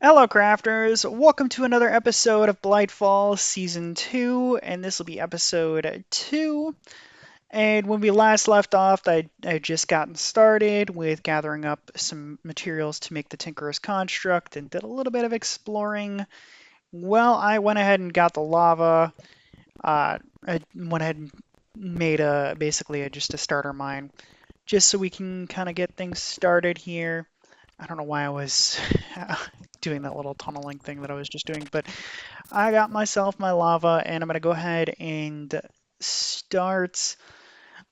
Hello, crafters! Welcome to another episode of BlightFall Season 2, and this will be episode 2. And when we last left off, I just gotten started with gathering up some materials to make the Tinkerer's Construct and did a little bit of exploring. Well, I went ahead and got the lava. I went ahead and made just a starter mine, just so we can kind of get things started here. I don't know why I was doing that little tunneling thing that I was just doing, but I got myself my lava, and I'm going to go ahead and start.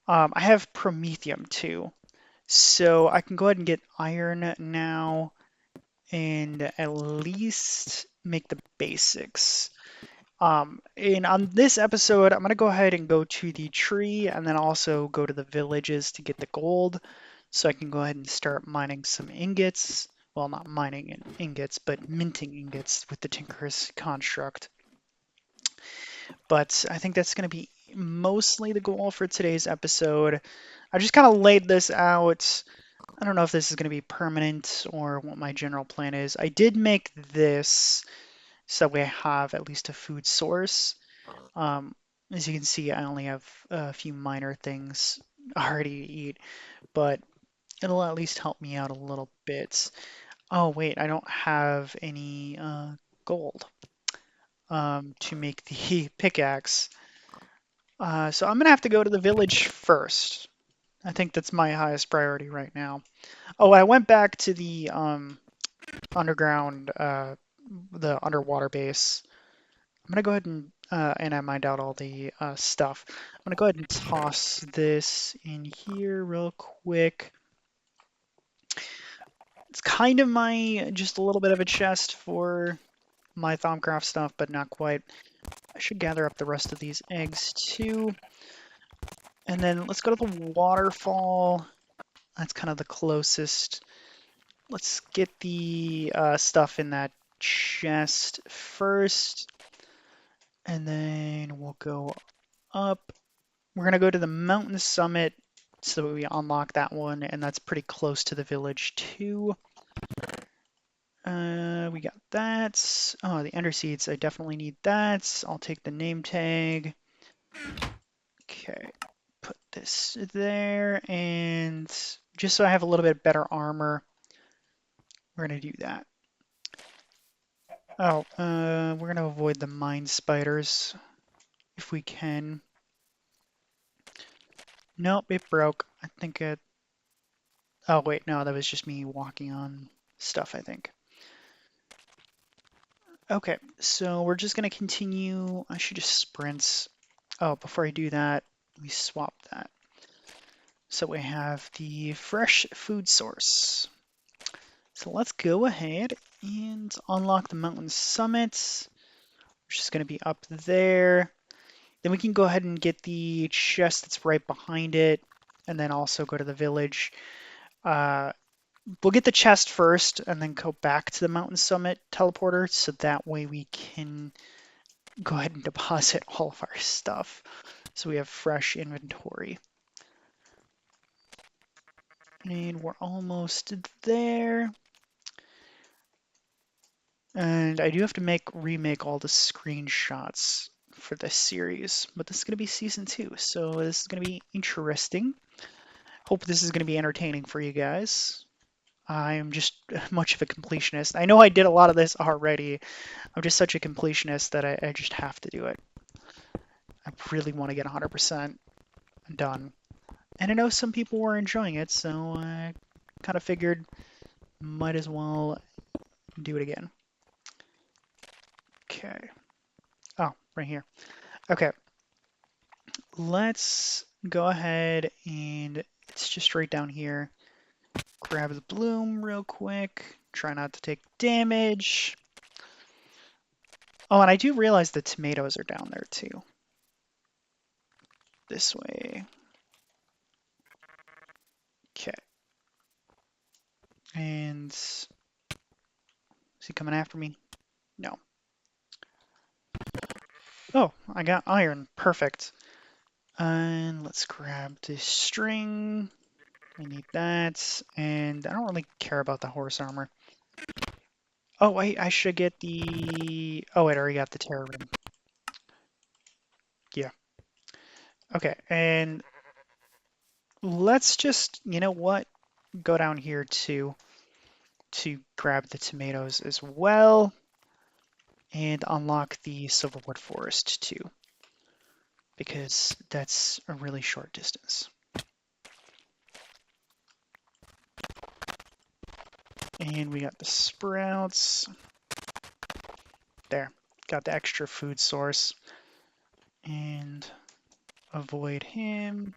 I have promethium too, so I can go ahead and get iron now and at least make the basics. And on this episode, I'm going to go ahead and go to the tree and then also go to the villages to get the gold so I can go ahead and start mining some ingots. Well, not mining ingots, but minting ingots with the Tinker's construct. But I think that's going to be mostly the goal for today's episode. I just kind of laid this out. I don't know if this is going to be permanent or what my general plan is. I did make this so we have at least a food source. As you can see, I only have a few minor things already to eat, but it'll at least help me out a little bit. Oh, wait, I don't have any gold to make the pickaxe. So I'm gonna have to go to the village first. I think that's my highest priority right now. Oh, I went back to the underground, the underwater base. I'm gonna go ahead and I mined out all the stuff. I'm gonna go ahead and toss this in here real quick. It's kind of just a little bit of a chest for my Thaumcraft stuff, but not quite. I should gather up the rest of these eggs too. And then let's go to the waterfall. That's kind of the closest. Let's get the stuff in that chest first. And then we'll go up. We're going to go to the mountain summit so that we unlock that one, and that's pretty close to the village too. We got that. Oh, the ender seeds, I definitely need that. I'll take the name tag. Okay, put this there, and just so I have a little bit better armor, we're gonna do that. Oh, we're gonna avoid the mine spiders if we can. Nope, it broke. I think it. Oh wait, no, that was just me walking on stuff, I think. Okay, so we're just gonna continue. I should just sprint. Oh, before I do that, let me swap that. So we have the fresh food source. So let's go ahead and unlock the mountain summits, which is going to be up there. Then we can go ahead and get the chest that's right behind it, and then also go to the village. We'll get the chest first, and then go back to the mountain summit teleporter, so that way we can go ahead and deposit all of our stuff. So we have fresh inventory. And we're almost there. And I do have to remake all the screenshots for this series, but this is going to be season 2, so this is going to be interesting. Hope this is going to be entertaining for you guys. I am just much of a completionist. I know I did a lot of this already. I'm just such a completionist that I just have to do it. I really want to get 100% done. And I know some people were enjoying it, so I kind of figured might as well do it again. Okay. Oh, right here. Okay. Let's go ahead and it's just right down here. Grab the bloom real quick. Try not to take damage. Oh, and I do realize the tomatoes are down there too. This way. Okay. And is he coming after me? No. Oh, I got iron. Perfect. And let's grab this string. I need that. And I don't really care about the horse armor. Oh, wait, I should get the... Oh, wait, I already got the terror room. Yeah. Okay, and let's just, you know what? Go down here to grab the tomatoes as well and unlock the silverwood forest too, because that's a really short distance. And we got the sprouts. There, got the extra food source. And avoid him.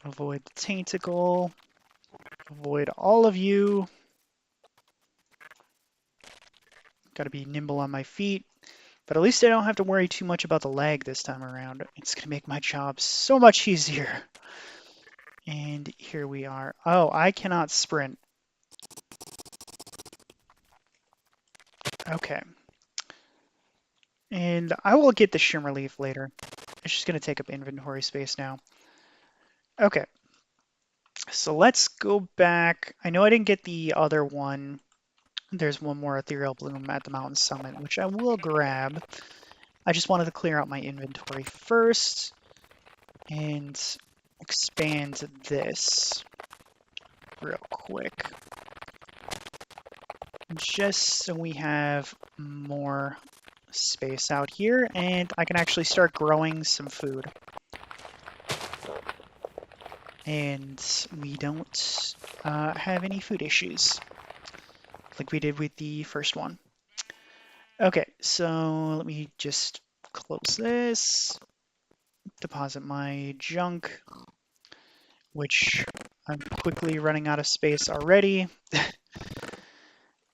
Avoid the tainticle. Avoid all of you. Gotta be nimble on my feet. But at least I don't have to worry too much about the lag this time around. It's gonna make my job so much easier. And here we are. Oh, I cannot sprint. Okay. And I will get the shimmer leaf later. It's just going to take up inventory space now. Okay. So let's go back. I know I didn't get the other one. There's one more ethereal bloom at the mountain summit, which I will grab. I just wanted to clear out my inventory first and expand this real quick. Just so we have more space out here and I can actually start growing some food. And we don't have any food issues like we did with the first one. Okay, so let me just close this, deposit my junk, which I'm quickly running out of space already.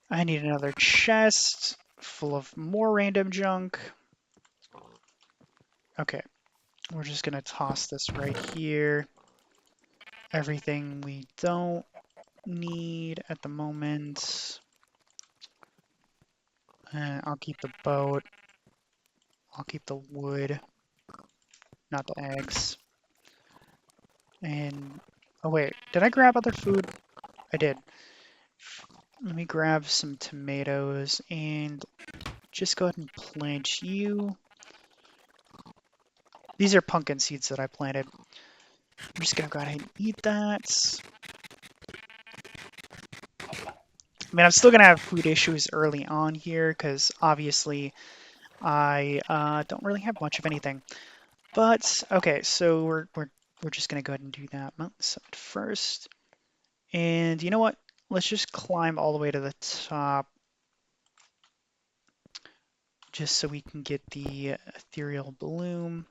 I need another chest full of more random junk. Okay, we're just gonna toss this right here. Everything we don't need at the moment. I'll keep the boat. I'll keep the wood, not the eggs. And, oh wait, did I grab other food? I did. Let me grab some tomatoes and just go ahead and plant you. These are pumpkin seeds that I planted. I'm just gonna go ahead and eat that. I mean, I'm still gonna have food issues early on here because obviously I don't really have much of anything. But okay, so we're just gonna go ahead and do that mountain summit first. And you know what? Let's just climb all the way to the top just so we can get the ethereal bloom.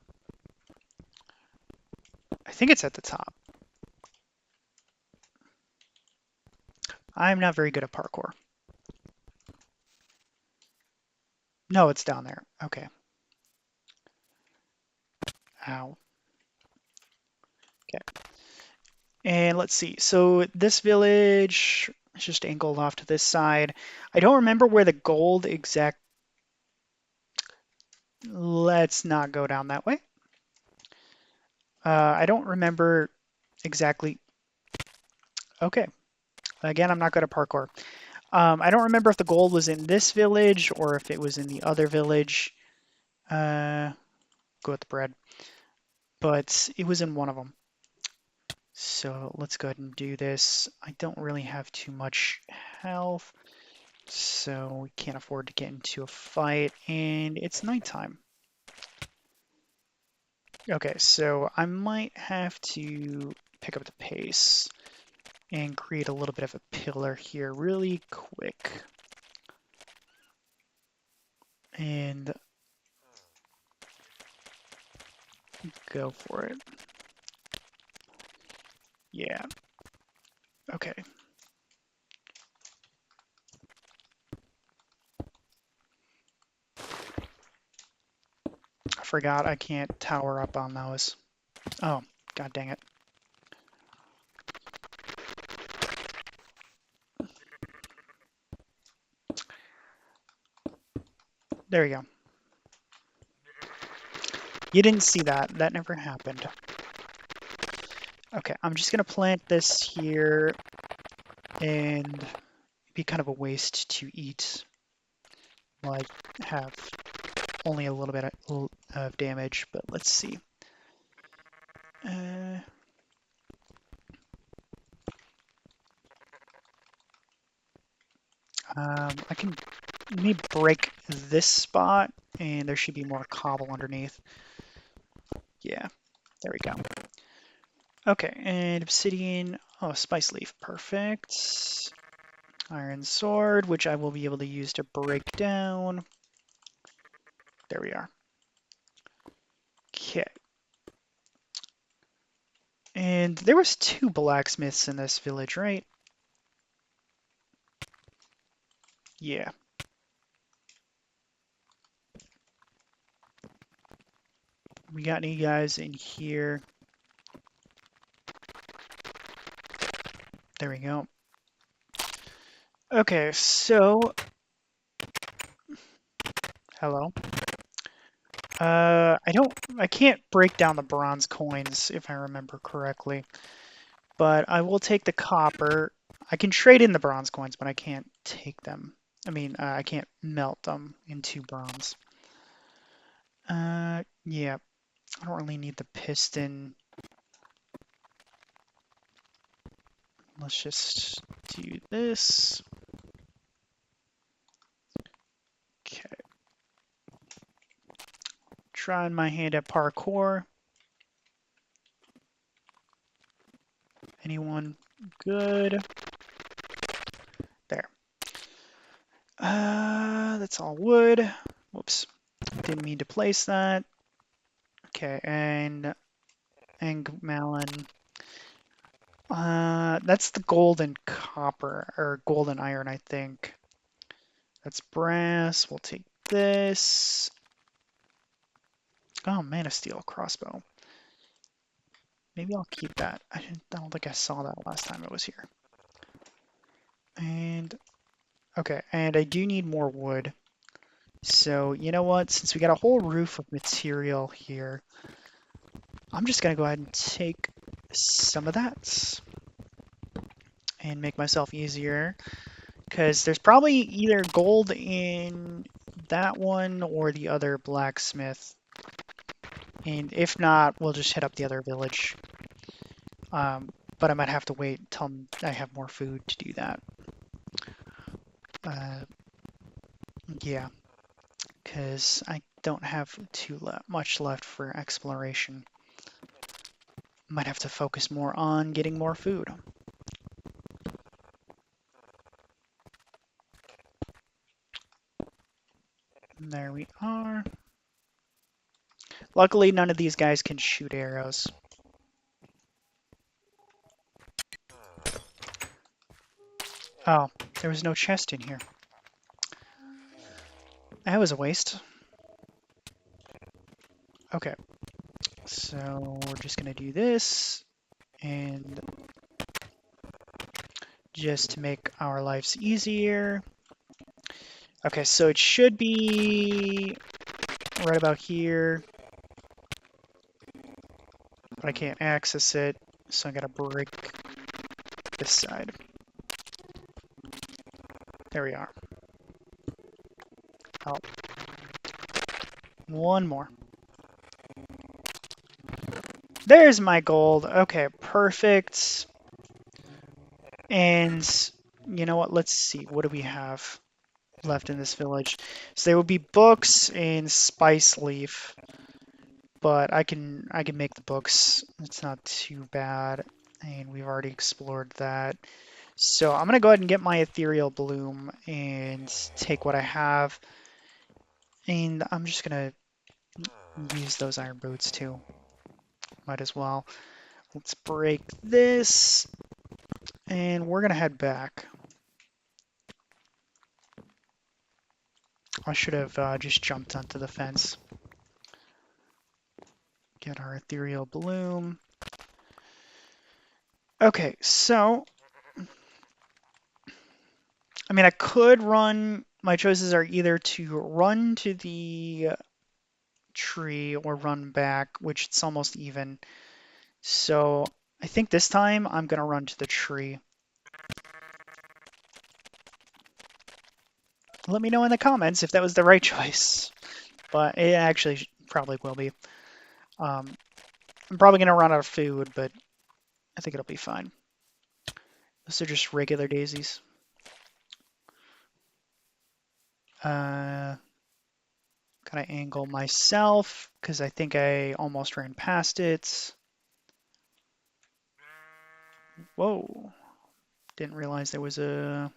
I think it's at the top. I'm not very good at parkour. No, it's down there. Okay. Ow. Okay. And let's see. So this village is just angled off to this side. I don't remember where the gold exact... Let's not go down that way. I don't remember exactly... Okay. Again, I'm not good at parkour. I don't remember if the gold was in this village or if it was in the other village. Go with the bread. But it was in one of them. So let's go ahead and do this. I don't really have too much health, so we can't afford to get into a fight, and it's nighttime. Okay, so I might have to pick up the pace and create a little bit of a pillar here really quick. And go for it. Yeah. Okay. I forgot I can't tower up on those. Oh, god dang it. There you go. You didn't see that. That never happened. Okay, I'm just gonna plant this here and be kind of a waste to eat. Well, I have only a little bit of damage, but let's see. I can maybe break this spot, and there should be more cobble underneath. Yeah, there we go. Okay, and obsidian. Oh, spice leaf. Perfect. Iron sword, which I will be able to use to break down. There we are. Okay. And there was 2 blacksmiths in this village, right? Yeah. We got any guys in here? There we go. Okay, so hello. I can't break down the bronze coins if I remember correctly, but I will take the copper. I can trade in the bronze coins, but I can't take them. I mean, I can't melt them into bronze. Yeah, I don't really need the piston. Let's just do this. Okay. Trying my hand at parkour. Anyone good? There. That's all wood. Whoops. Didn't mean to place that. Okay, and melon. That's the gold and copper, or gold and iron, I think. That's brass. We'll take this. Oh, man of steel crossbow. Maybe I'll keep that. I don't think I saw that last time I was here. And okay, and I do need more wood. So you know what? Since we got a whole roof of material here, I'm just gonna go ahead and take some of that and make myself easier. Because there's probably either gold in that one or the other blacksmith. And if not, we'll just hit up the other village. But I might have to wait until I have more food to do that. Yeah, because I don't have much left for exploration. Might have to focus more on getting more food. There we are. Luckily, none of these guys can shoot arrows. Oh, there was no chest in here. That was a waste. Okay, so we're just gonna do this, and just to make our lives easier. Okay, so it should be right about here, but I can't access it, so I gotta break this side. There we are. Oh. One more. There's my gold. Okay, perfect. And you know what? Let's see. What do we have left in this village? So there will be books and spice leaf, but I can make the books. It's not too bad, and we've already explored that. So I'm gonna go ahead and get my ethereal bloom and take what I have, and I'm just gonna use those iron boots too. Might as well. Let's break this, and we're gonna head back. I should have just jumped onto the fence. Get our ethereal bloom. Okay, so I mean, I could run. My choices are either to run to the tree or run back, which it's almost even. So I think this time I'm gonna run to the tree. Let me know in the comments if that was the right choice. But it actually probably will be. Um, I'm probably going to run out of food, but I think it'll be fine. Those are just regular daisies. Kind of angle myself because I think I almost ran past it. Whoa. Didn't realize there was a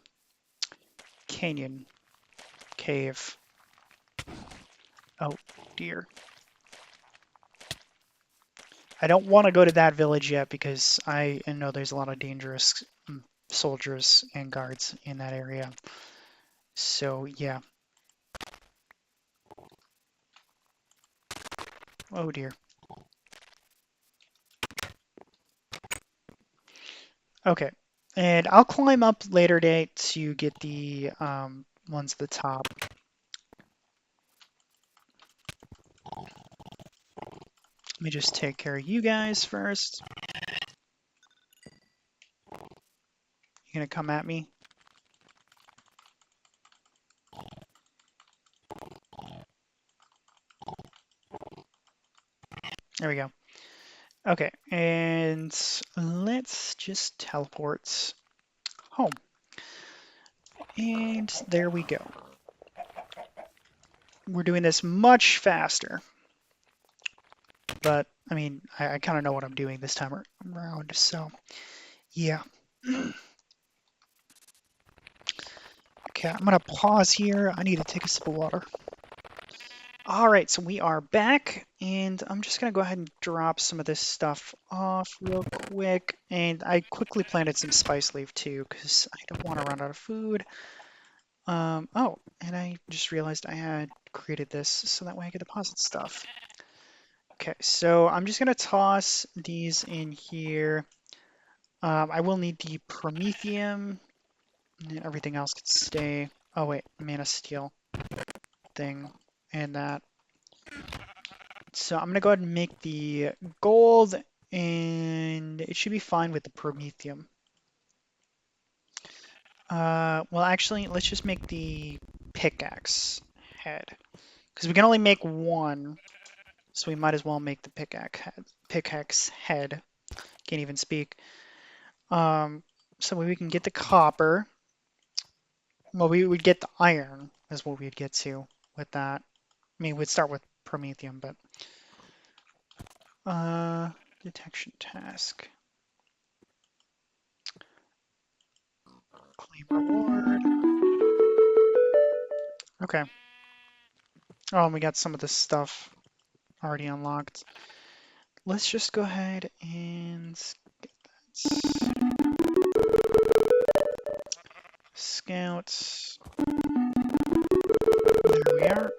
canyon cave. Oh, dear. I don't want to go to that village yet because I know there's a lot of dangerous soldiers and guards in that area. So, yeah. Oh, dear. Okay. And I'll climb up later date to get the ones at the top. Let me just take care of you guys first. You gonna come at me? There we go. Okay, and let's just teleport home. And there we go. We're doing this much faster. But, I mean, I kind of know what I'm doing this time around, so yeah. Okay, I'm gonna pause here. I need to take a sip of water. All right, so we are back, and I'm just gonna go ahead and drop some of this stuff off real quick. And I quickly planted some spice leaf too, because I don't want to run out of food. Oh, and I just realized I had created this so that way I could deposit stuff. Okay, so I'm just gonna toss these in here. I will need the promethium, and everything else can stay. Oh wait, mana steel thing, and that. So I'm gonna go ahead and make the gold, and it should be fine with the promethium. Well, actually, let's just make the pickaxe head, because we can only make one, so we might as well make the pickaxe head. Pickaxe head. Can't even speak. So we can get the copper. Well, we would get the iron, is what we'd get to with that. I mean, we'd start with promethium, but detection task. Claim reward. Okay. Oh, and we got some of this stuff already unlocked. Let's just go ahead and get that. Scouts. There we are.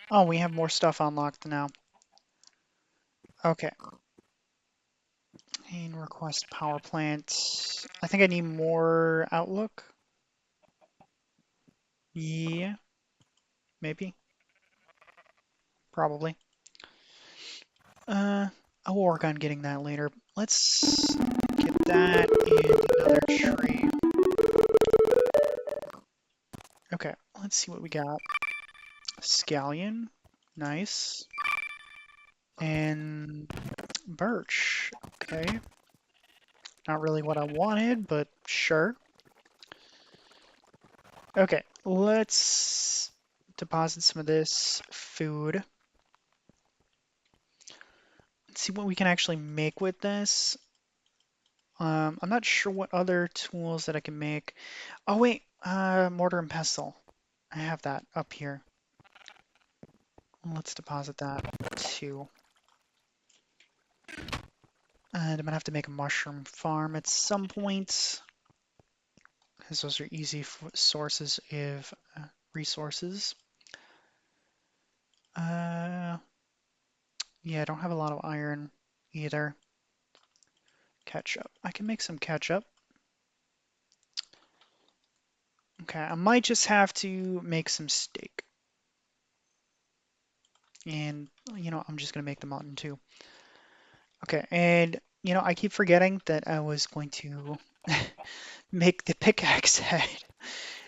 Oh, we have more stuff unlocked now. Okay. And request power plant. I think I need more outlook. Yeah, maybe. Probably. I'll work on getting that later. Let's get that and another tree. Okay, let's see what we got. Scallion. Nice. And birch. Okay. Not really what I wanted, but sure. Okay, let's deposit some of this food. Let's see what we can actually make with this. I'm not sure what other tools that I can make. Oh wait, mortar and pestle. I have that up here. Let's deposit that too. And I'm gonna have to make a mushroom farm at some point, because those are easy sources of resources. Yeah, I don't have a lot of iron either. Ketchup. I can make some ketchup. Okay, I might just have to make some steak. And, I'm just gonna make the mutton too. Okay, and, I keep forgetting that I was going to make the pickaxe head.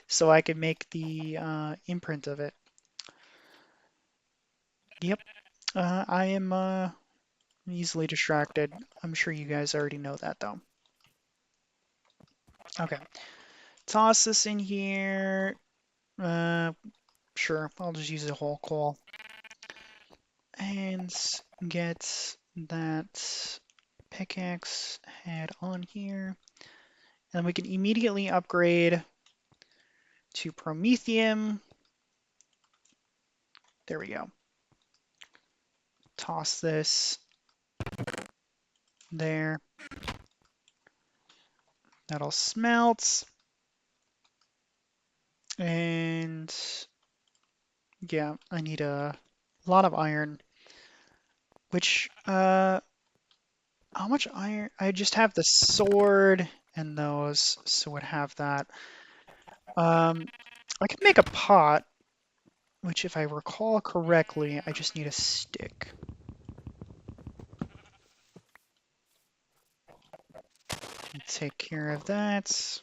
so I can make the imprint of it. Yep, I am easily distracted. I'm sure you guys already know that though. Okay, toss this in here. Uh, sure, I'll just use a whole coal. And get that pickaxe head on here. And we can immediately upgrade to Promethium. There we go. Toss this there. That'll smelt. And yeah, I need a lot of iron. Which, how much iron? I just have the sword and those, so would have that. I could make a pot, which if I recall correctly, I just need a stick. Take care of that.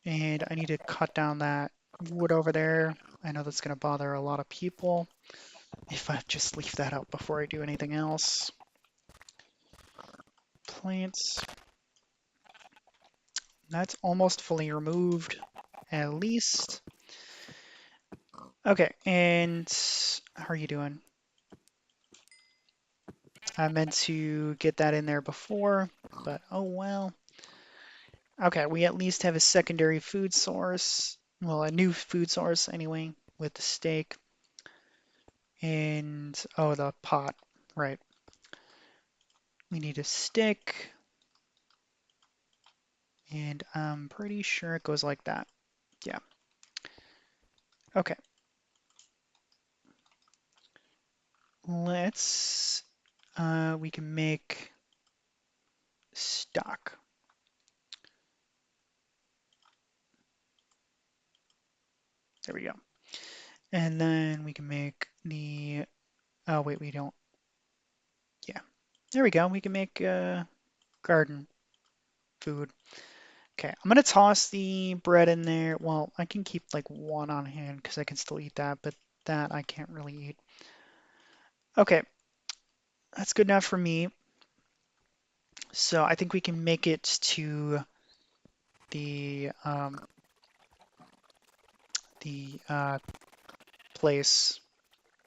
And I need to cut down that wood over there. I know that's going to bother a lot of people if I just leave that out before I do anything else. Plants. That's almost fully removed, at least. Okay, and how are you doing? I meant to get that in there before, but oh well. Okay, we at least have a secondary food source. Well, a new food source anyway, with the steak. And, oh, the pot, right. We need a stick. And I'm pretty sure it goes like that. Yeah. Okay. Let's, we can make stock. There we go. And then we can make the, oh wait, we don't. Yeah. There we go. We can make garden food. Okay, I'm gonna toss the bread in there. Well, I can keep like one on hand because I can still eat that, but that I can't really eat. Okay, that's good enough for me. So I think we can make it to the the place,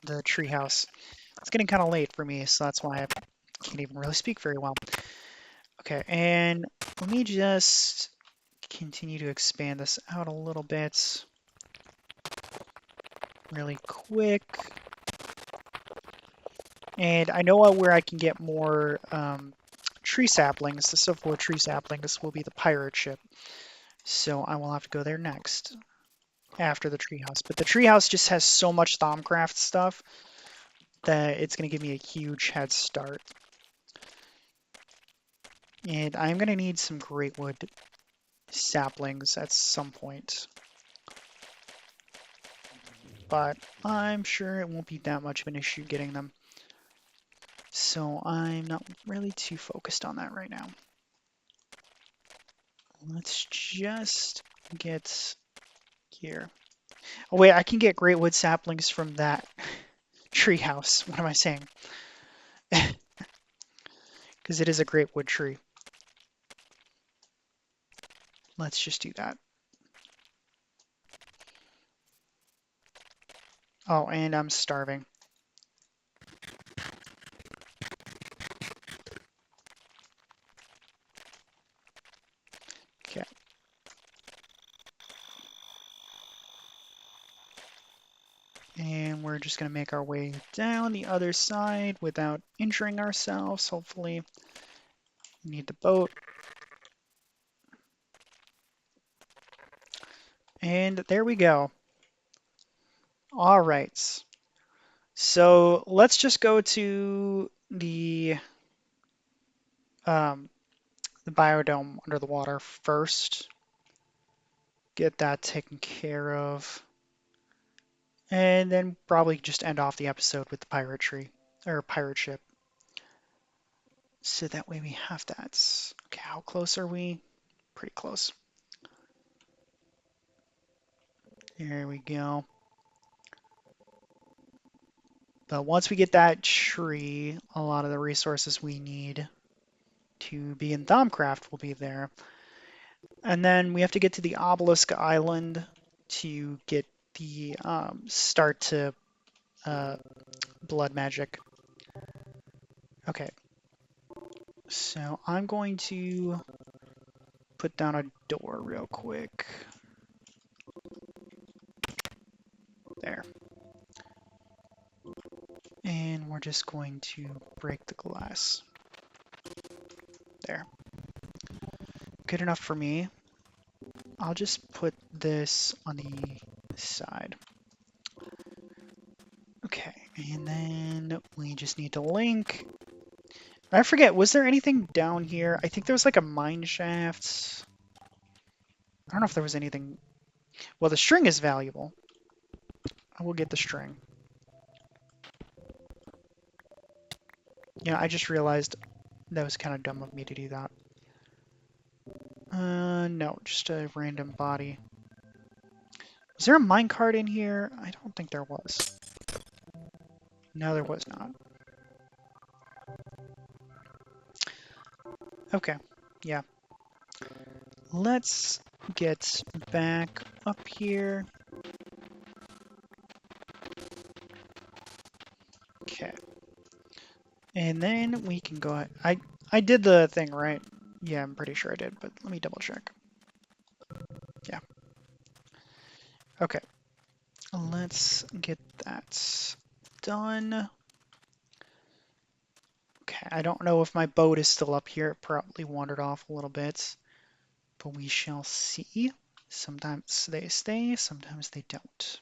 the treehouse. It's getting kind of late for me, so that's why I can't even really speak very well. Okay, and let me just continue to expand this out a little bit really quick. And I know where I can get more tree saplings. The silverwood tree saplings will be the pirate ship. So I will have to go there next after the treehouse. But the treehouse just has so much Thaumcraft stuff that it's going to give me a huge head start. And I'm going to need some greatwood saplings at some point. But I'm sure it won't be that much of an issue getting them. So I'm not really too focused on that right now. Let's just get here. Oh wait, I can get greatwood saplings from that treehouse. What am I saying? Because it is a greatwood tree. Let's just do that. Oh, and I'm starving. Okay. And we're just going to make our way down the other side without injuring ourselves, hopefully. We need the boat. And there we go. All right. So let's just go to um, the biodome under the water first. Get that taken care of. And then probably just end off the episode with the pirate tree, or pirate ship. So that way we have that. Okay, how close are we? pretty close. There we go. But once we get that tree, a lot of the resources we need to be in Thaumcraft will be there. And then we have to get to the Obelisk Island to get the start to blood magic. Okay. So I'm going to put down a door real quick. There. And we're just going to break the glass. There. Good enough for me. I'll just put this on the side. Okay, and then we just need to link. I forget, was there anything down here? I think there was like a mine shaft. I don't know if there was anything. Well, the string is valuable. I will get the string. Yeah, I just realized that was kind of dumb of me to do that. No, just a random body. Was there a minecart in here? I don't think there was. No, there was not. Okay, yeah. Let's get back up here. Okay. And then we can go ahead. I did the thing, right? Yeah, I'm pretty sure I did, but let me double check. Yeah. Okay. Let's get that done. Okay, I don't know if my boat is still up here. It probably wandered off a little bit, but we shall see. Sometimes they stay, sometimes they don't.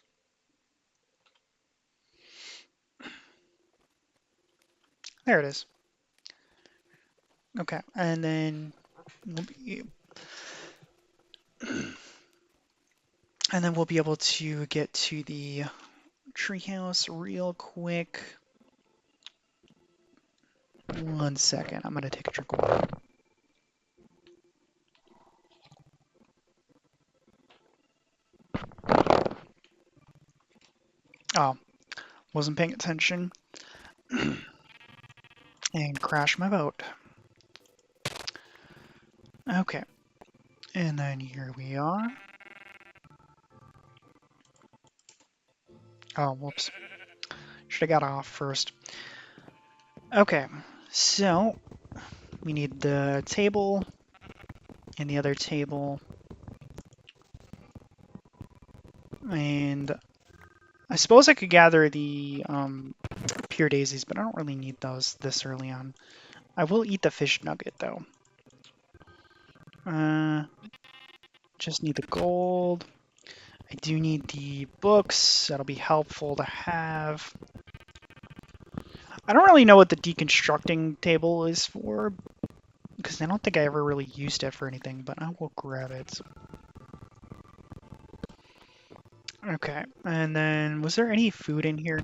There it is. Okay, and then we'll be, able to get to the treehouse real quick. 1 second, I'm gonna take a drink of water. Oh, wasn't paying attention and crashed my boat. Okay, and then here we are. Oh, whoops. Should have got off first. Okay, so we need the table and the other table. And I suppose I could gather the pure daisies, but I don't really need those this early on. I will eat the fish nugget, though. Just need the gold. I do need the books. That'll be helpful to have. I don't really know what the deconstructing table is for, because I don't think I ever really used it for anything, but I will grab it. Okay, and then was there any food in here?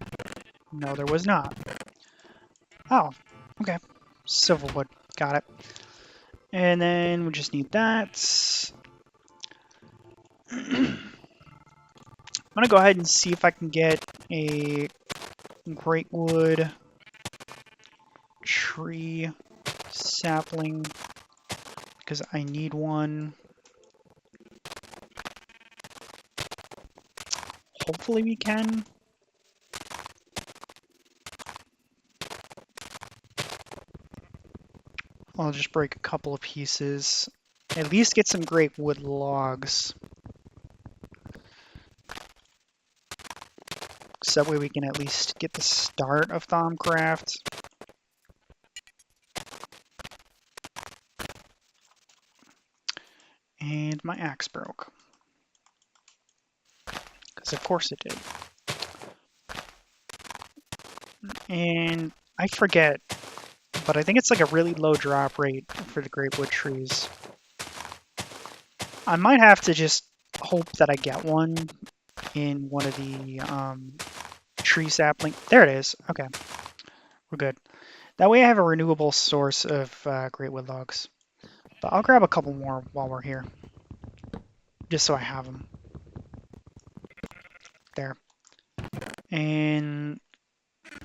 No, there was not. Oh, okay. Silverwood, got it. And then we just need that. I'm gonna go ahead and see if I can get a great wood tree sapling, because I need one. Hopefully we can. I'll just break a couple of pieces. At least get some great wood logs. So that way we can at least get the start of Thaumcraft. And my axe broke. Because of course it did. And I forget, but I think it's like a really low drop rate for the great wood trees. I might have to just hope that I get one in one of the tree sapling. There it is. Okay, we're good. That way I have a renewable source of great wood logs. But I'll grab a couple more while we're here, just so I have them. There. And,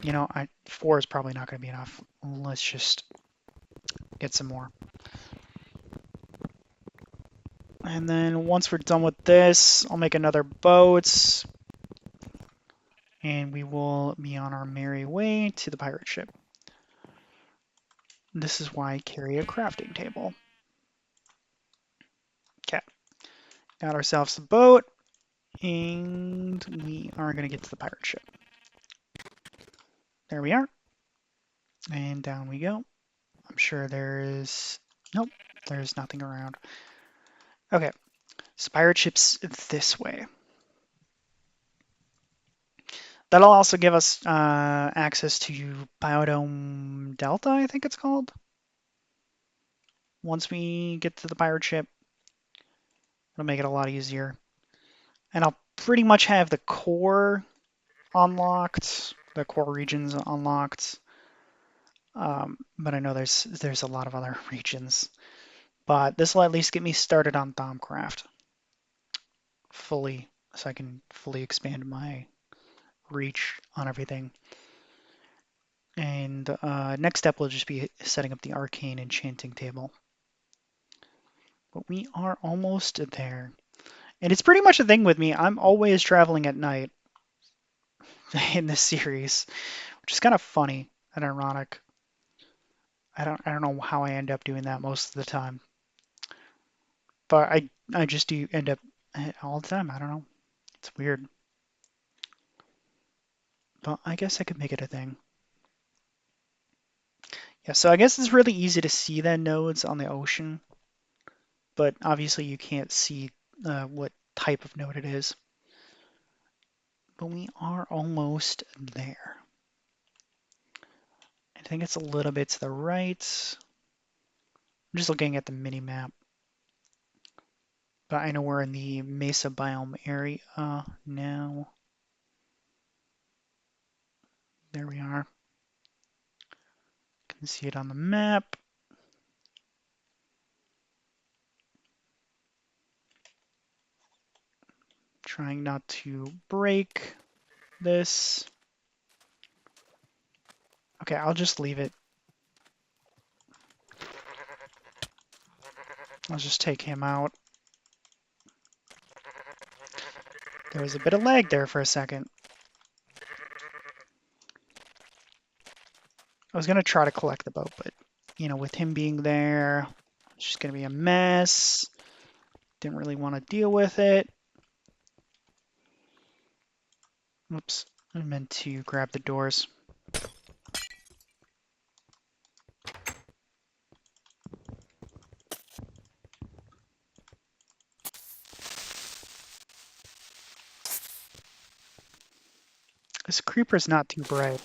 you know, 4 is probably not going to be enough. Let's just get some more. And then once we're done with this, I'll make another boat. And we will be on our merry way to the pirate ship. This is why I carry a crafting table. Okay. Got ourselves a boat. And we are going to get to the pirate ship. There we are. And down we go. I'm sure there's... Nope, there's nothing around. Okay, so pirate ship's this way. That'll also give us access to Biodome Delta, I think it's called. Once we get to the pirate ship, it'll make it a lot easier. And I'll pretty much have the core unlocked, the core regions unlocked. But I know there's a lot of other regions. But this will at least get me started on Thaumcraft fully, so I can fully expand my reach on everything. And next step will just be setting up the arcane enchanting table. But we are almost there. And it's pretty much a thing with me. I'm always traveling at night in this series, which is kind of funny and ironic. I don't know how I end up doing that most of the time. But I just do end up all the time. I don't know. It's weird. But I guess I could make it a thing. Yeah, so I guess it's really easy to see the nodes on the ocean, but obviously you can't see what type of node it is. But we are almost there. I think it's a little bit to the right. I'm just looking at the mini map. But I know we're in the Mesa biome area now. There we are. Can see it on the map. Trying not to break this. Okay, I'll just leave it. I'll just take him out. There was a bit of lag there for a second. I was going to try to collect the boat, but, you know, with him being there, it's just going to be a mess. Didn't really want to deal with it. Oops, I meant to grab the doors. This creeper's not too bright.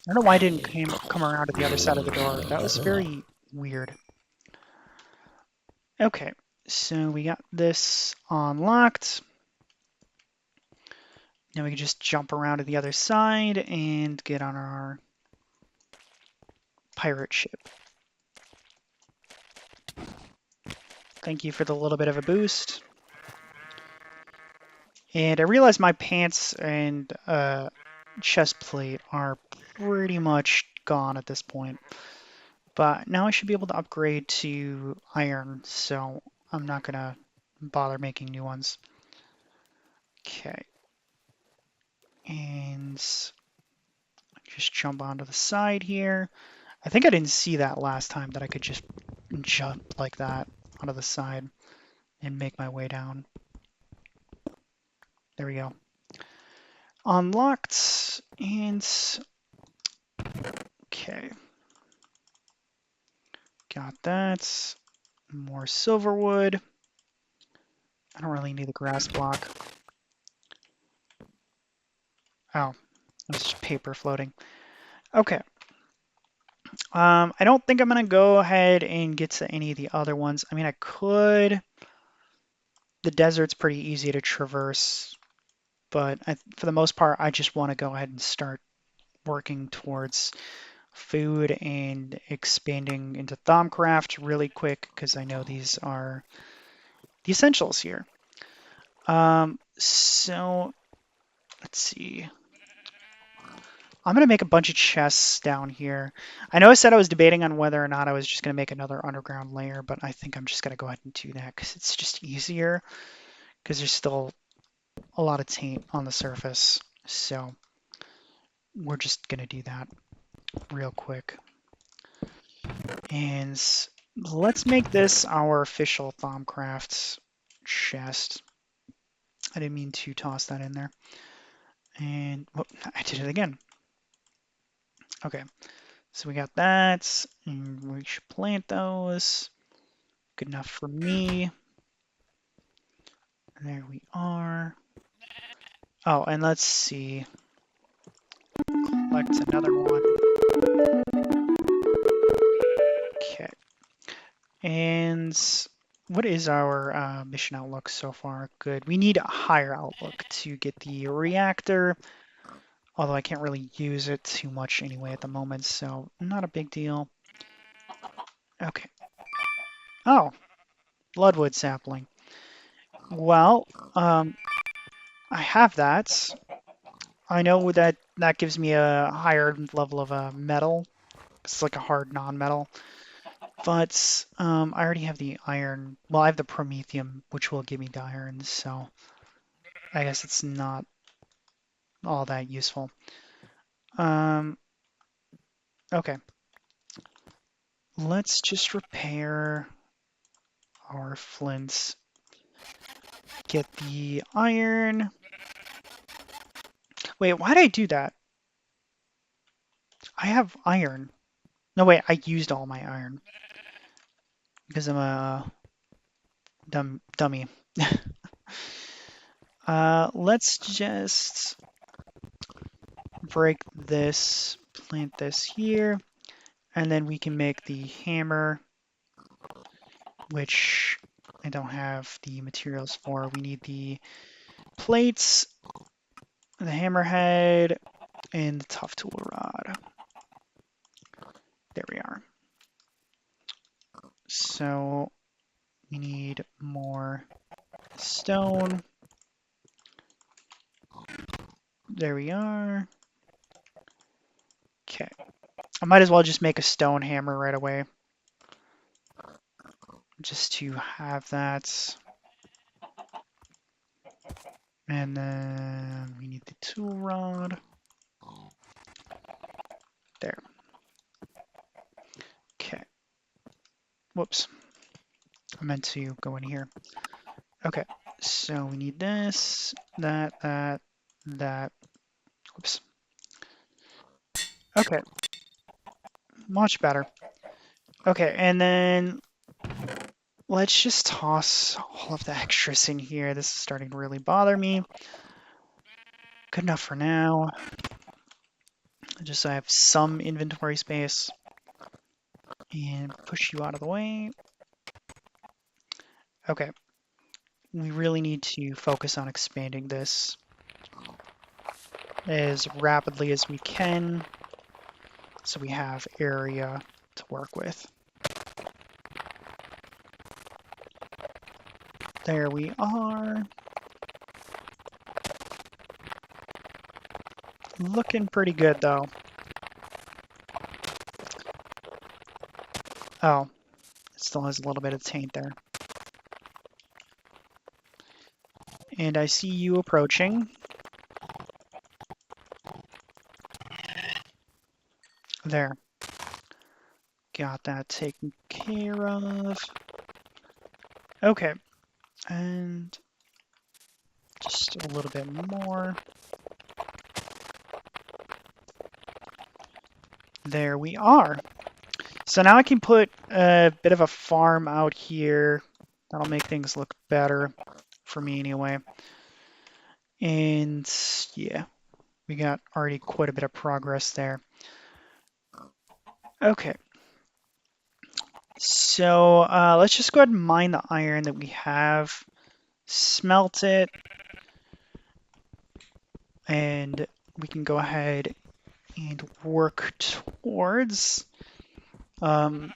I don't know why it didn't come around to the other side of the door. That was very weird. Okay, so we got this unlocked. Now we can just jump around to the other side and get on our pirate ship. Thank you for the little bit of a boost. And I realize my pants and chest plate are pretty much gone at this point. But now I should be able to upgrade to iron, so I'm not going to bother making new ones. Okay. And just jump onto the side here. I think I didn't see that last time, that I could just jump like that onto the side and make my way down. There we go. Unlocked, and okay. Got that. More silverwood. I don't really need the grass block. Oh, it's just paper floating. Okay. I don't think I'm going to go ahead and get to any of the other ones. I mean, I could. The desert's pretty easy to traverse, but for the most part, I just want to go ahead and start working towards food and expanding into Thaumcraft really quick because I know these are the essentials here. So let's see. I'm going to make a bunch of chests down here. I know I said I was debating on whether or not I was just going to make another underground layer, but I think I'm just going to go ahead and do that because it's just easier because there's still a lot of taint on the surface. So we're just going to do that real quick. And let's make this our official Thaumcraft chest. I didn't mean to toss that in there. And whoop, I did it again. Okay, so we got that. And we should plant those. Good enough for me. There we are. Oh, and let's see. Select another one. Okay. And what is our mission outlook so far? Good. We need a higher outlook to get the reactor, although I can't really use it too much anyway at the moment, so not a big deal. Okay. Oh, bloodwood sapling. Well, I have that. I know that that gives me a higher level of metal. It's like a hard non-metal. But I already have the iron. Well, I have the promethium, which will give me the iron, so I guess it's not all that useful. Okay. Let's just repair our flints. Get the iron. Wait, why did I do that? I have iron. No, wait, I used all my iron. Because I'm a dummy. Let's just break this, plant this here, and then we can make the hammer, which I don't have the materials for. We need the plates, the hammerhead, and the tough tool rod. There we are. So we need more stone. There we are. Okay. I might as well just make a stone hammer right away. Just to have that. And then we need the tool rod. There. Okay. Whoops. I meant to go in here. Okay. So we need this, that. Whoops. Okay. Much better. Okay, and then let's just toss all of the extras in here. This is starting to really bother me. Good enough for now. Just so I have some inventory space. And push you out of the way. Okay. We really need to focus on expanding this as rapidly as we can so we have area to work with. There we are. Looking pretty good though. Oh, it still has a little bit of taint there. And I see you approaching. There. Got that taken care of. Okay. And just a little bit more. There we are. So now I can put a bit of a farm out here. That'll make things look better for me anyway. And yeah, we got already quite a bit of progress there. Okay. So let's just go ahead and mine the iron that we have. Smelt it. And we can go ahead and work towards. I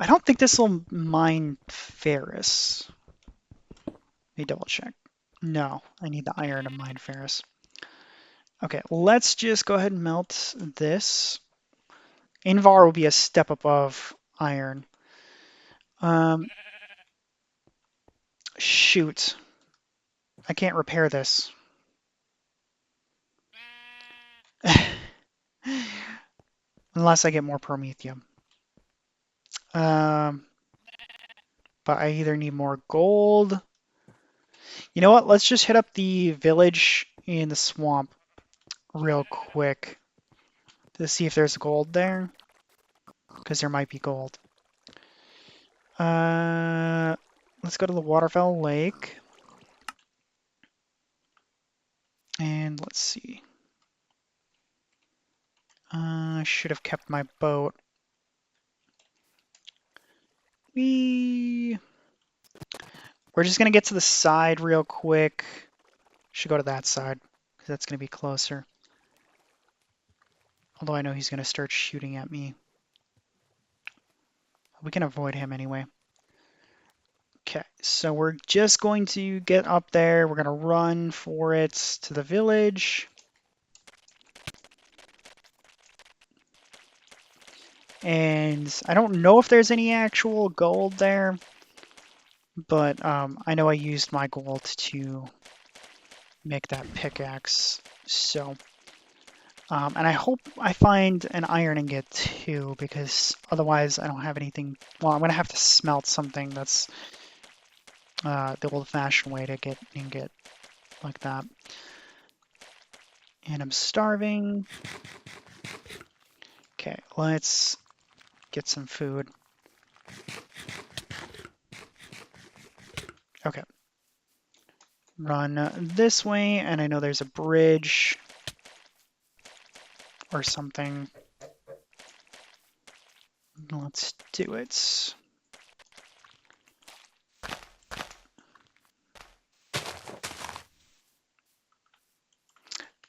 don't think this will mine ferrous. Let me double check. No, I need the iron to mine ferrous. Okay, let's just go ahead and melt this. Invar will be a step above iron. Shoot. I can't repair this. Unless I get more promethium. But I either need more gold. You know what? Let's just hit up the village in the swamp real quick to see if there's gold there. Because there might be gold. Let's go to the Waterfell Lake. And let's see. I should have kept my boat. We're just going to get to the side real quick. Should go to that side, because that's going to be closer. Although I know he's going to start shooting at me. We can avoid him anyway. Okay, so we're just going to get up there. We're going to run for it to the village. And I don't know if there's any actual gold there, but I know I used my gold to make that pickaxe. So, and I hope I find an iron ingot too, because otherwise I don't have anything. Well, I'm going to have to smelt something that's the old-fashioned way to get ingot like that. And I'm starving. Okay, let's get some food. Okay. Run this way, and I know there's a bridge or something. Let's do it.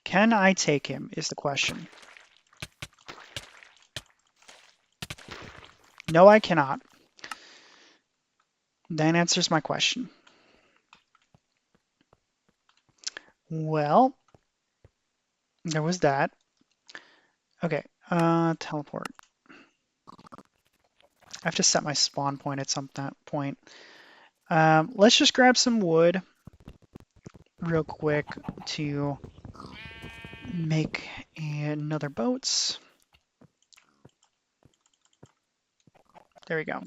Can I take him is the question. No, I cannot. That answers my question. Well, there was that. Okay, teleport. I have to set my spawn point at some point. Let's just grab some wood real quick to make another boat. There we go.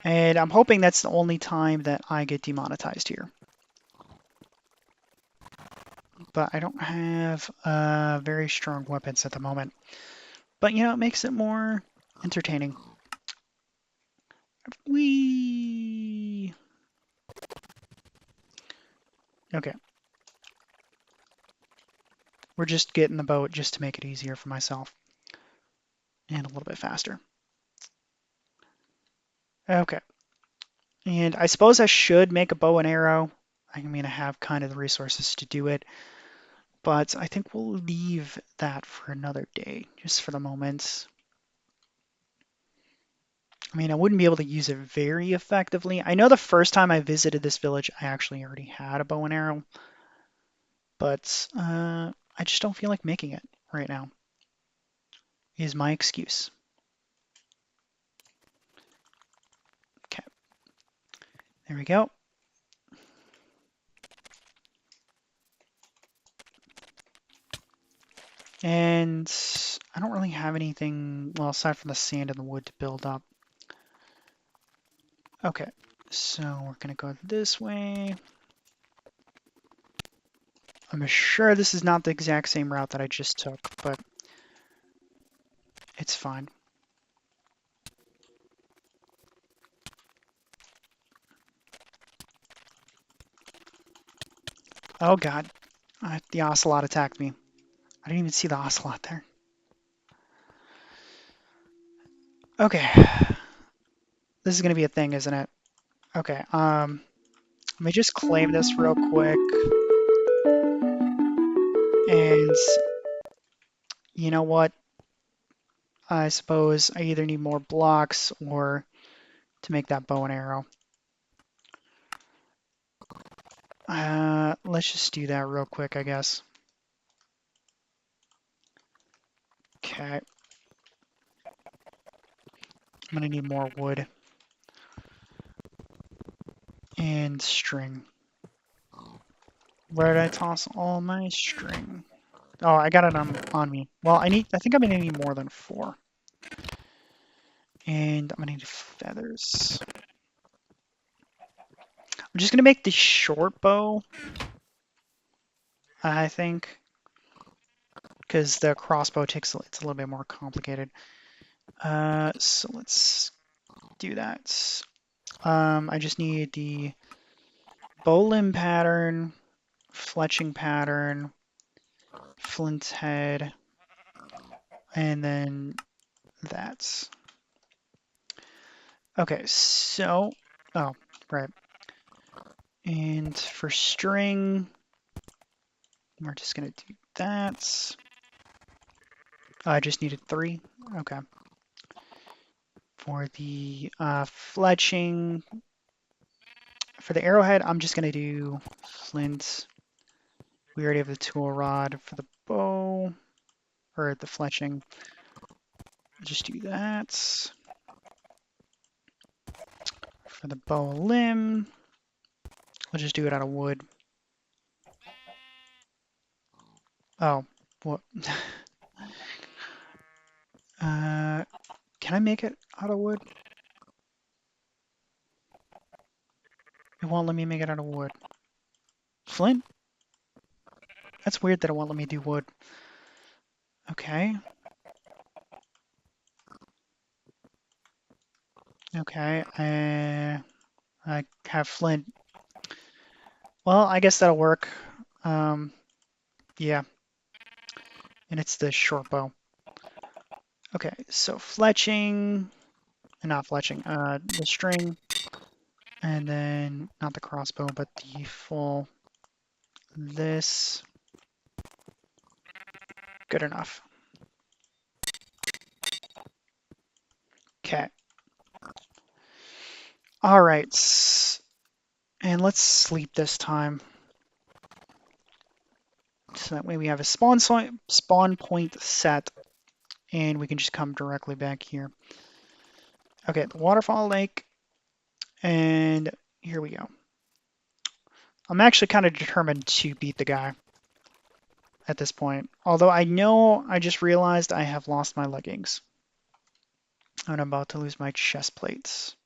And I'm hoping that's the only time that I get demonetized here. But I don't have very strong weapons at the moment. But, you know, it makes it more entertaining. Whee! Okay. We're just getting the boat just to make it easier for myself. And a little bit faster. Okay. And I suppose I should make a bow and arrow. I mean, I have kind of the resources to do it. But I think we'll leave that for another day, just for the moment. I mean, I wouldn't be able to use it very effectively. I know the first time I visited this village, I actually already had a bow and arrow. But I just don't feel like making it right now, is my excuse. Okay. There we go. And I don't really have anything, well, aside from the sand and the wood to build up. Okay, so we're gonna go this way. I'm sure this is not the exact same route that I just took, but it's fine. Oh god, the ocelot attacked me. I didn't even see the ocelot there. Okay, this is gonna be a thing, isn't it? Okay, let me just claim this real quick. And You know what? I suppose I either need more blocks or to make that bow and arrow. Let's just do that real quick, I guess. Okay. I'm gonna need more wood and string. Where did I toss all my string? Oh, I got it on me. Well, I think I'm gonna need more than 4. And I'm gonna need feathers. I'm just gonna make the short bow, I think, because the crossbow it's a little bit more complicated. So let's do that. I just need the bow limb pattern, fletching pattern, flint head, and then that. Okay, so, oh, right. And for string, we're just gonna do that. Oh, I just needed 3. Okay. For the fletching, for the arrowhead, I'm just gonna do flint. We already have the tool rod for the bow, or the fletching. Just do that. For the bow limb, I'll just do it out of wood. Oh, what? Can I make it out of wood? It won't let me make it out of wood. Flint? That's weird that it won't let me do wood. Okay. Okay. I have flint. Well, I guess that'll work. Um, yeah. And it's the short bow. Okay, so fletching, not fletching, the string, and then not the crossbow, but the full this. Good enough. Okay. All right. And let's sleep this time. So that way we have a spawn point set, and we can just come directly back here. Okay, the waterfall lake, and here we go. I'm actually kind of determined to beat the guy at this point. Although I know I just realized I have lost my leggings. And I'm about to lose my chest plates.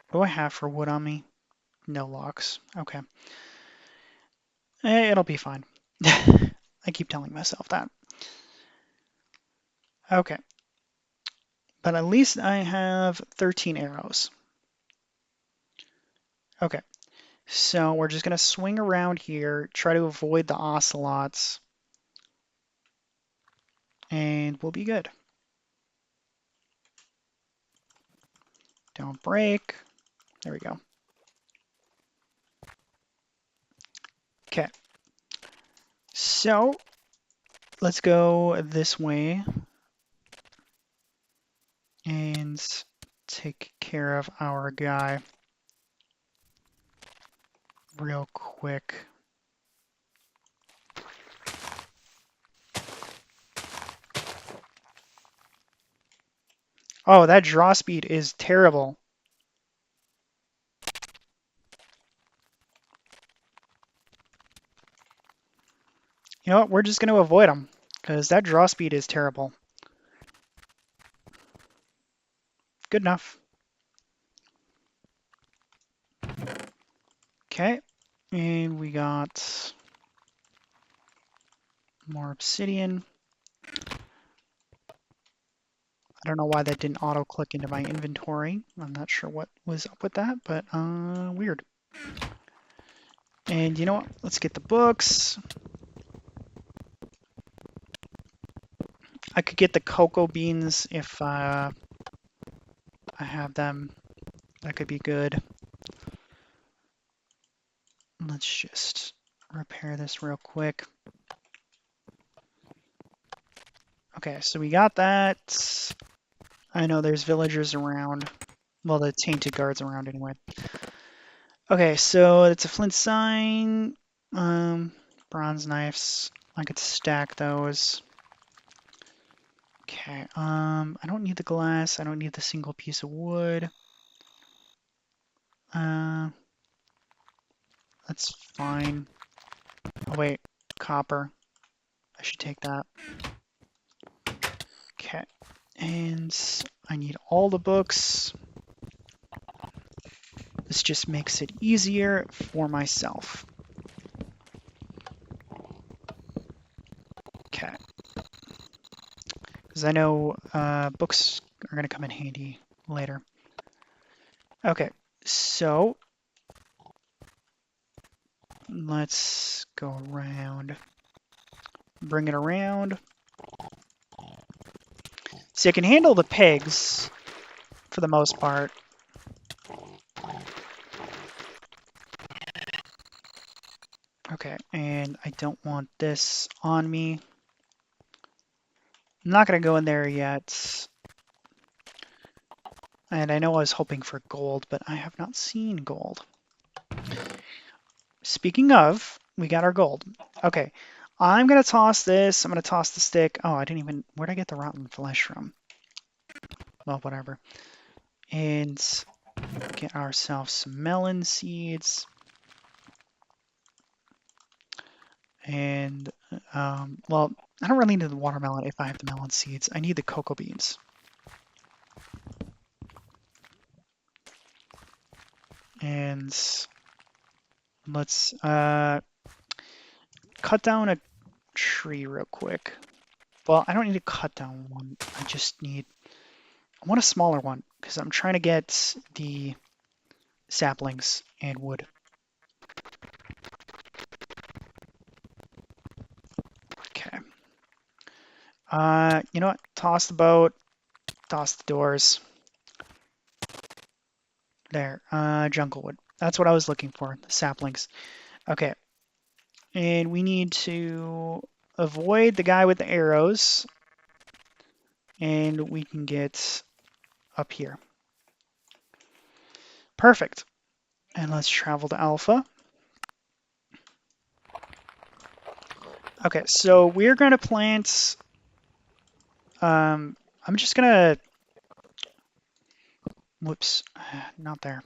What do I have for wood on me? No locks. Okay. It'll be fine. I keep telling myself that. Okay. But at least I have 13 arrows. Okay. So we're just going to swing around here, try to avoid the ocelots, and we'll be good. Don't break. There we go. Okay. So let's go this way and take care of our guy real quick. Oh, that draw speed is terrible. You know what? We're just going to avoid him because that draw speed is terrible. Good enough. Okay. And we got more obsidian. I don't know why that didn't auto-click into my inventory. I'm not sure what was up with that, but weird. And you know what? Let's get the books. I could get the cocoa beans if I have them. That could be good. Let's just repair this real quick. Okay, so we got that. I know there's villagers around. Well, the tainted guards around anyway. Okay, so it's a flint sign. Bronze knives. I could stack those. Okay, I don't need the glass. I don't need the single piece of wood. Uh, that's fine. Oh wait, copper. I should take that. Okay, and I need all the books. This just makes it easier for myself. Okay, because I know books are going to come in handy later. Okay, so let's go around. Bring it around. See, I can handle the pigs for the most part. Okay, and I don't want this on me. I'm not going to go in there yet. And I know I was hoping for gold, but I have not seen gold. Speaking of, we got our gold. Okay, I'm going to toss this. I'm going to toss the stick. Oh, I didn't even... Where'd I get the rotten flesh from? Well, whatever. And get ourselves some melon seeds. And, well, I don't really need the watermelon if I have the melon seeds. I need the cocoa beans. And let's cut down a tree real quick. Well, I don't need to cut down one. I want a smaller one because I'm trying to get the saplings and wood. Okay. You know what? Toss the boat. Toss the doors. There. Jungle wood. That's what I was looking for. The saplings. Okay. And we need to avoid the guy with the arrows. And we can get up here. Perfect. And let's travel to Alpha. Okay, so we're going to plant... I'm just going to... Whoops, not there.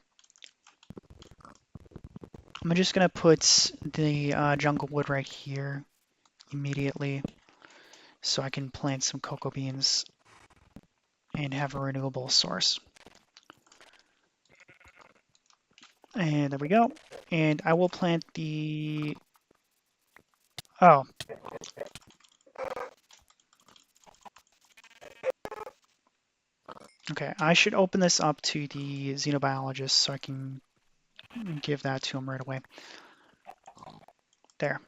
I'm just going to put the jungle wood right here immediately so I can plant some cocoa beans and have a renewable source. And there we go. And I will plant the... Oh. Okay, I should open this up to the xenobiologist so I can give that to him right away. There.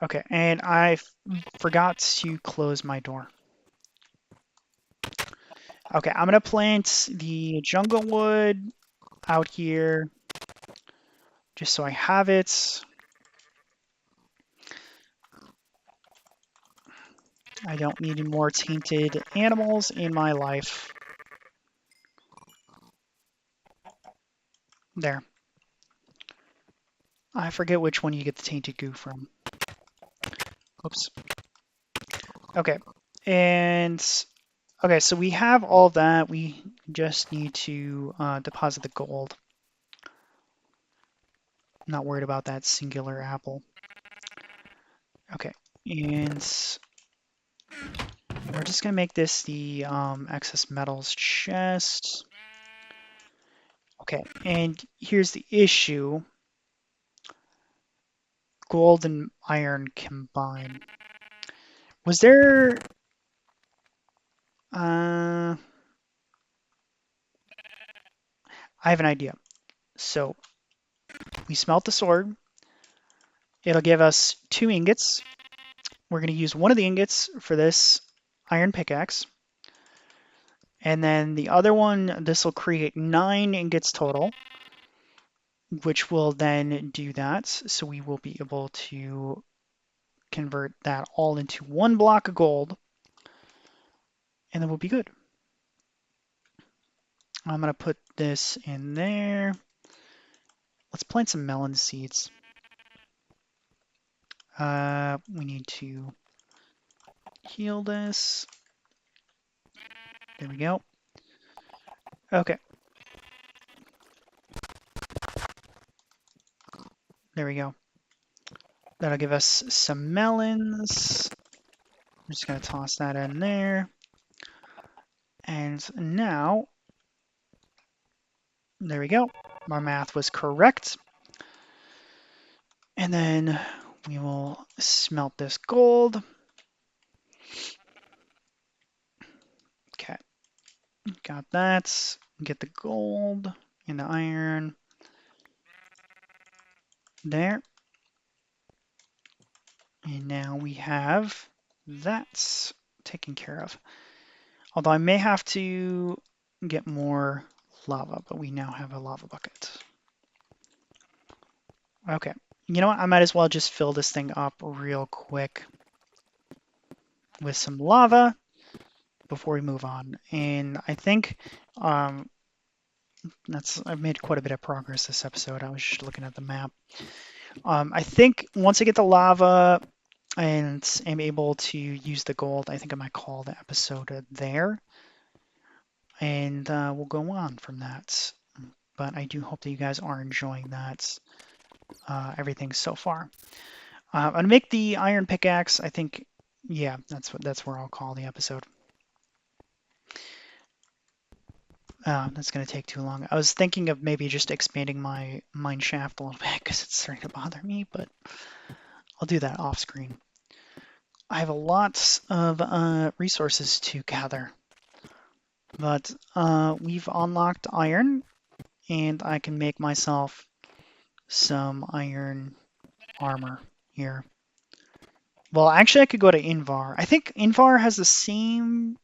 Okay, and I forgot to close my door. Okay, I'm going to plant the jungle wood out here just so I have it. I don't need any more tainted animals in my life. There. I forget which one you get the tainted goo from. Oops. Okay. And, okay, so we have all that. We just need to deposit the gold. I'm not worried about that singular apple. Okay. And we're just going to make this the excess metals chest. Okay, and here's the issue. Gold and iron combined. Was there... I have an idea. So, we smelt the sword. It'll give us 2 ingots. We're going to use one of the ingots for this iron pickaxe. And then the other one, this will create 9 ingots total, which will then do that. So we will be able to convert that all into 1 block of gold. and then we'll be good. I'm going to put this in there. Let's plant some melon seeds. We need to heal this. There we go. Okay. There we go. That'll give us some melons. I'm just going to toss that in there. And now, there we go. My math was correct. And then we will smelt this gold. Okay, got that. Get the gold and the iron. There. And now we have that taken care of. Although I may have to get more lava, but we now have a lava bucket. Okay. You know what? I might as well just fill this thing up real quick with some lava before we move on. And I think I've made quite a bit of progress this episode. I was just looking at the map. I think once I get the lava and am able to use the gold, I think I might call the episode there. And we'll go on from that. But I do hope that you guys are enjoying that, everything so far. I'm gonna make the iron pickaxe. I think, yeah, that's where I'll call the episode. That's gonna take too long. I was thinking of maybe just expanding my mine shaft a little bit because it's starting to bother me, but I'll do that off screen. I have a lot of resources to gather, but we've unlocked iron, and I can make myself some iron armor here. Well, actually, I could go to Invar. I think Invar has the same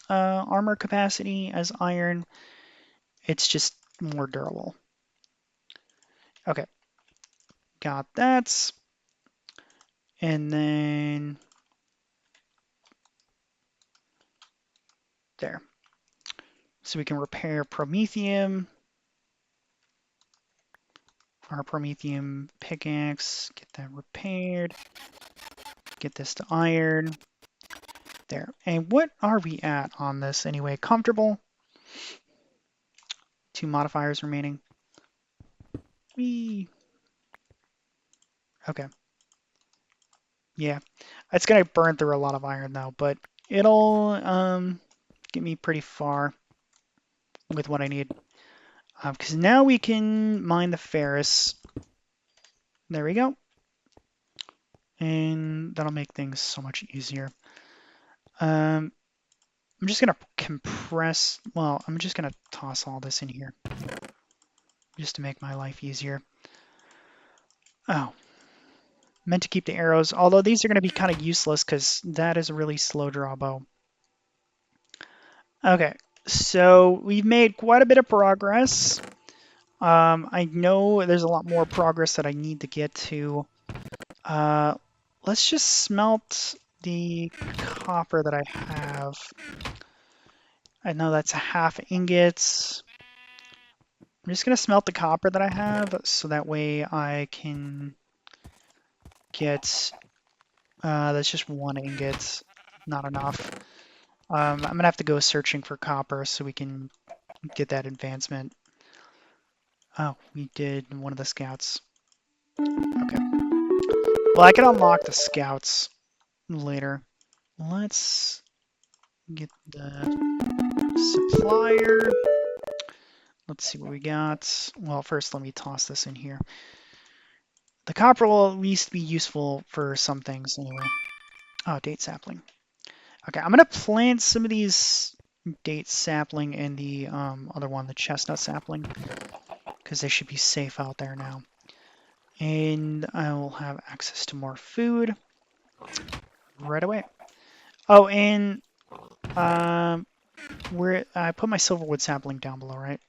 armor capacity as iron. It's just more durable. Okay, got that. And then there. So we can repair Promethium. Our Promethium pickaxe. Get that repaired. Get this to iron. There. And what are we at on this anyway? Comfortable. 2 modifiers remaining. Whee. Okay. Yeah. It's going to burn through a lot of iron though, but it'll get me pretty far with what I need. Because now we can mine the ferrous. There we go. And that'll make things so much easier. I'm just going to compress, well, I'm just going to toss all this in here just to make my life easier. Oh, meant to keep the arrows, although these are going to be kind of useless because that is a really slow draw bow. Okay, so we've made quite a bit of progress. I know there's a lot more progress that I need to get to. Let's just smelt the copper that I have. I know that's a half ingot. I'm just going to smelt the copper that I have so that way I can get, that's just 1 ingot, not enough. I'm going to have to go searching for copper so we can get that advancement. Oh, we did one of the scouts. Okay. Well, I can unlock the scouts later. Let's get the supplier. Let's see what we got. Well, first let me toss this in here. The copper will at least be useful for some things anyway. Oh, date sapling. Okay, I'm gonna plant some of these date sapling and the other one, the chestnut sapling, because they should be safe out there now. And I will have access to more food right away. Oh, and where I put my silverwood sapling down below, right?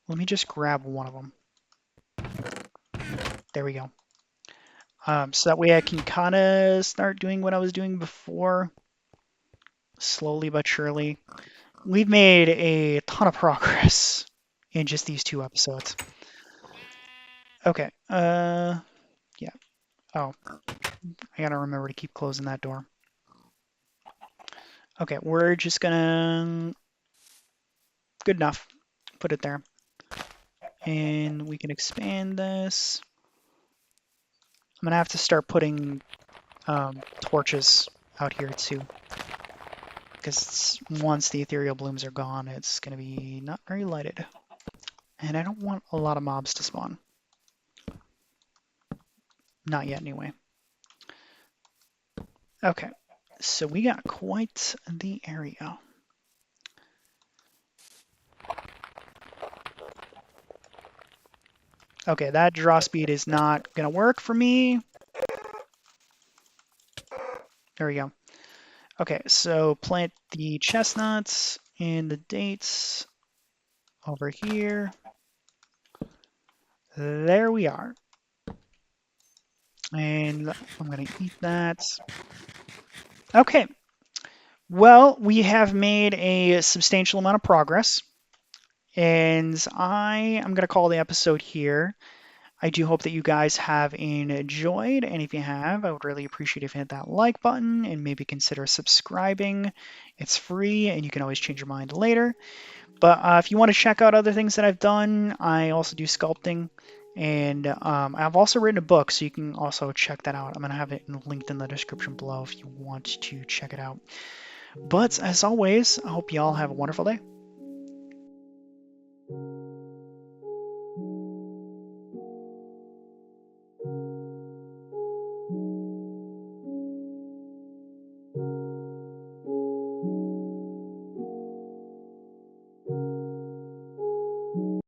Let me just grab one of them. There we go. So that way I can kind of start doing what I was doing before. slowly but surely. We've made a ton of progress in just these 2 episodes. Okay, yeah. Oh, I gotta remember to keep closing that door. Okay, we're just gonna... Good enough. Put it there. And we can expand this. I'm gonna have to start putting torches out here too. Because once the ethereal blooms are gone, it's gonna be not very lighted. And I don't want a lot of mobs to spawn. Not yet, anyway. Okay, so we got quite the area. Okay, that draw speed is not gonna work for me. There we go. Okay, so plant the chestnuts and the dates over here. There we are. And I'm gonna eat that. Okay, well, we have made a substantial amount of progress, and I am gonna call the episode here. I do hope that you guys have enjoyed, and if you have, I would really appreciate if you hit that like button and maybe consider subscribing. It's free, and you can always change your mind later. But if you want to check out other things that I've done, I also do sculpting, and I've also written a book, so you can also check that out. I'm going to have it linked in the description below if you want to check it out. But as always, I hope you all have a wonderful day.